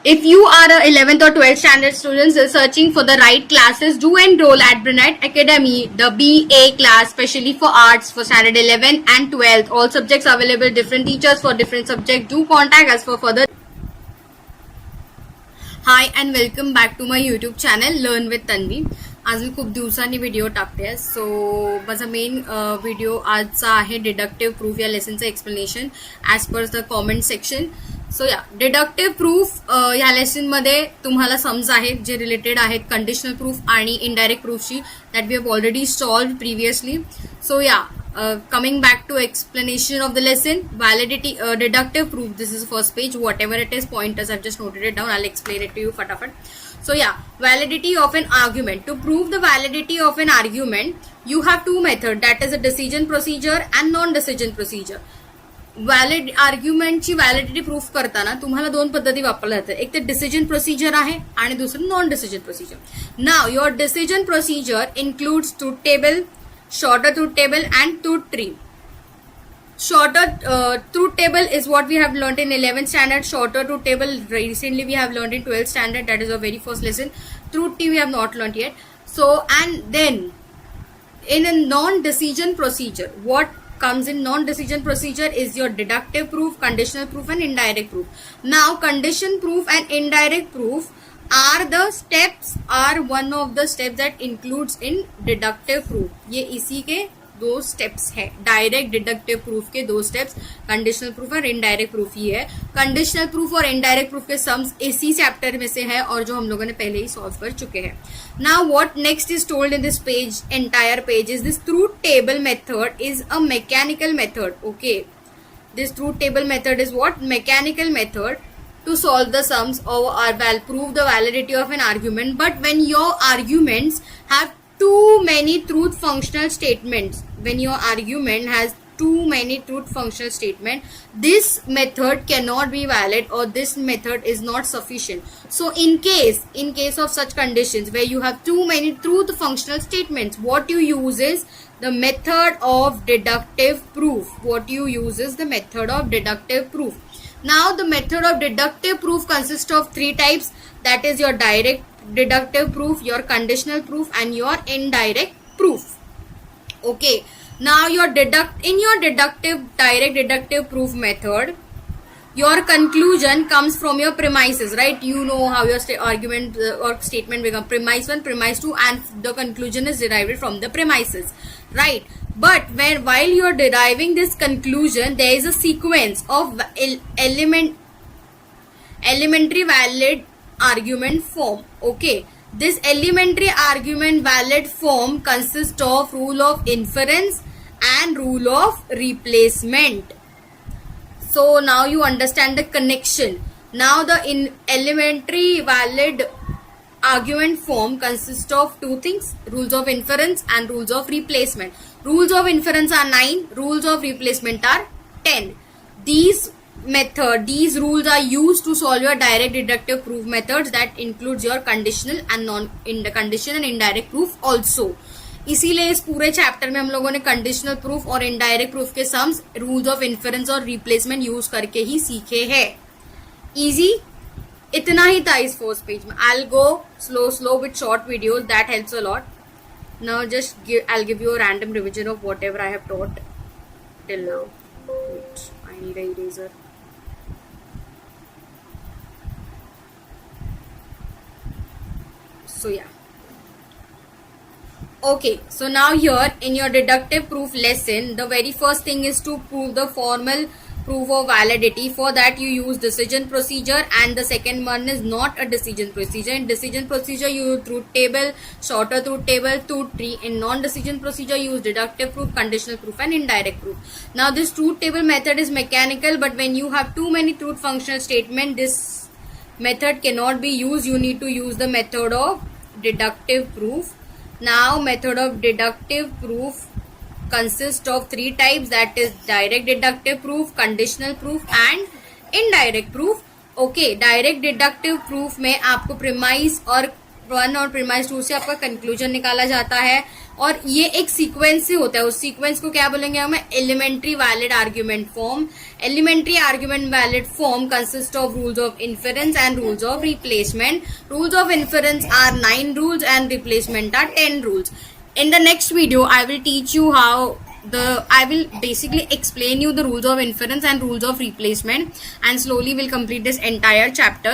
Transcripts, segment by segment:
If you are a 11th or 12th standard students searching for the right classes, do enroll at Brunette Academy, the BA class, especially for arts for standard 11 and 12th. All subjects available, different teachers for different subjects. Do contact us for further. Hi and welcome back to my YouTube channel learn with Tanvi. आज मी खूप दिवसांनी video टाकते. सो माझा main video आजचा आहे deductive proof या लेसनचं explanation as per the comment section. So या डिडक्टिव्ह प्रूफ ह्या लेसनमध्ये तुम्हाला सम्स आहेत जे रिलेटेड आहेत कंडिशनल प्रूफ आणि इनडायरेक्ट प्रूफशी that we have already solved previously. So या coming back to explanation of the lesson, validity, deductive proof. This is the first page. Whatever it is, pointers I've just noted it down. I'll explain it to you fatafat. So yeah, validity of an argument. To prove the validity of an argument, you have two methods. That is a decision procedure and non-decision procedure. Valid आर्ग्युमेंटची validity proof करताना तुम्हाला दोन पद्धती वापरल्या जातात. एक तर decision procedure आहे आणि दुसरं non decision procedure. Now your decision procedure includes truth table, shorter truth table and truth tree. Shorter truth table is what we have learned in 11th standard. Shorter truth table recently we have learned in 12th standard. That is our very first lesson. Truth tree we have not learned yet. So and then in a non-decision procedure, what comes in non-decision procedure is your deductive proof, conditional proof and indirect proof. Now condition proof and indirect proof are the steps, are one of the steps that includes in deductive proof. ये इसी के दो steps है. Direct deductive proof के दो steps conditional proof और indirect proof ही है. Conditional proof और इनडायरेक्ट प्रूफ के सम्स इसी चैप्टर में से है और जो हम लोगों ने पहले ही सॉल्व कर चुके हैं. Now what next is told in this page, entire page, is this truth table method is a mechanical method. Okay, this truth table method is what? Mechanical method to solve the sums or prove the validity of an argument. But when your arguments have too many truth functional statements, when your argument has too many truth functional statements, this method cannot be valid or this method is not sufficient. So in case of such conditions where you have too many truth functional statements, what you use is the method of deductive proof. What you use is the method of deductive proof. Now the method of deductive proof consists of three types. That is your direct deductive proof, your conditional proof and your indirect proof. Okay, now in your direct deductive proof method, your conclusion comes from your premises, right? You know how your argument or statement become premise 1, premise 2 and the conclusion is derived from the premises, right? But while you are deriving this conclusion, there is a sequence of elementary valid argument form. Okay, this elementary argument valid form consists of rule of inference and rule of replacement. So now you understand the connection. Now the elementary valid argument form consists of two things: rules of inference and rules of replacement. Rules of inference are 9, rules of replacement are 10. These rules are used to solve your direct deductive proof methods. That includes your conditional and conditional and indirect proof also. इसीलिए इस पूरे chapter में हम लोगों ने conditional proof और indirect proof के sums rules of inference और रिप्लेसमेंट यूज करके ही सीखे हैं. इजी इतना ही था इस फर्स्ट पेज में. I will go slow with short videos, that helps a lot. Now I'll give you a random revision of whatever I have taught till now. Wait, I need a eraser. So yeah. Okay, so now here in your deductive proof lesson, the very first thing is to prove the formal proof of validity. For that you use decision procedure and the second one is not a decision procedure. In decision procedure you use truth table, shorter truth table, truth tree. In non-decision procedure you use deductive proof, conditional proof and indirect proof. Now this truth table method is mechanical, but when you have too many truth functional statement, this method cannot be used. You need to use the method of deductive proof. Now method of deductive proof consists of three types, that is direct deductive proof, conditional proof and indirect proof. Okay, direct deductive proof में आपको premise और 1 और premise 2 से आपका conclusion निकाला जाता है और ये एक सीक्वेंस से होता है. उस सीक्वेंस को क्या बोलेंगे हमें? Elementary valid argument form. Elementary argument valid form consist of rules of inference and rules of replacement. Rules of inference are 9 rules and replacement are 10 rules. In the next video, I will teach you I will basically explain you the rules of inference and rules of replacement, and slowly we'll complete this entire chapter.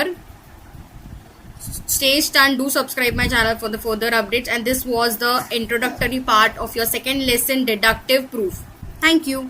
Stay tuned, do subscribe my channel for the further updates, and this was the introductory part of your second lesson, deductive proof. Thank you.